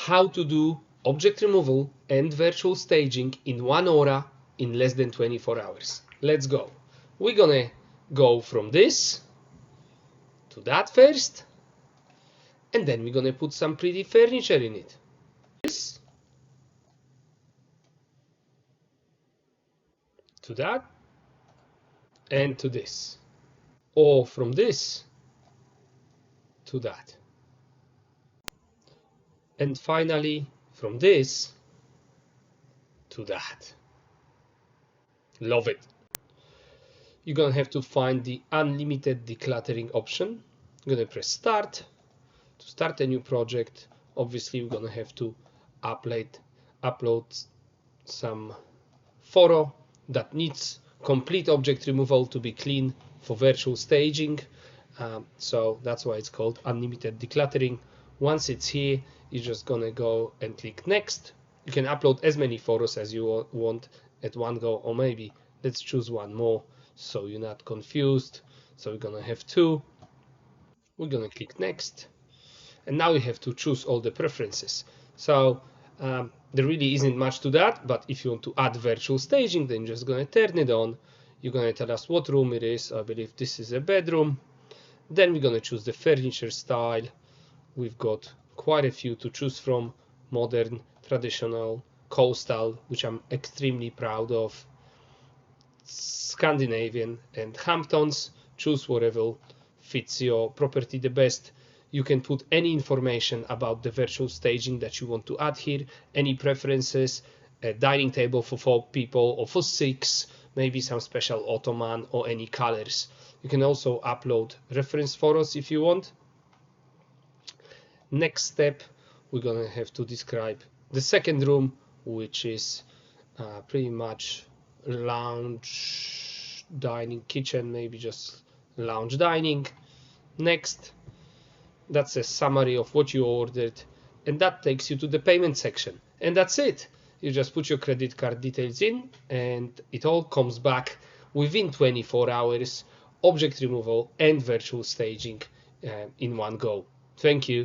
how to do object removal and virtual staging in 1 hour in less than 24 hours. Let's go. We're gonna go from this to that first, and then we're gonna put some pretty furniture in it. This to that and to this, or from this to that, and finally from this to that. Love it. You're gonna have to find the unlimited decluttering option. I'm gonna press start to start a new project. Obviously we're gonna have to upload some photo that needs complete object removal to be clean for virtual staging. So that's why it's called unlimited decluttering. Once it's here, you're just gonna go and click next. You can upload as many photos as you want at one go, or maybe let's choose one more so you're not confused. So we're gonna have 2. We're gonna click next, and now we have to choose all the preferences. So there really isn't much to that, but if you want to add virtual staging, then you're just gonna turn it on. You're gonna tell us what room it is. I believe this is a bedroom. Then we're gonna choose the furniture style. We've got quite a few to choose from: modern, traditional, coastal, which I'm extremely proud of, Scandinavian, and Hamptons. Choose whatever fits your property the best. You can put any information about the virtual staging that you want to add here, any preferences, a dining table for 4 people or for 6, maybe some special ottoman or any colors. You can also upload reference photos if you want. Next step, we're gonna have to describe the second room, which is pretty much lounge, dining, kitchen, maybe just lounge dining. Next, that's a summary of what you ordered, and that takes you to the payment section, and that's it. You just put your credit card details in, and it all comes back within 24 hours, object removal and virtual staging in one go. Thank you.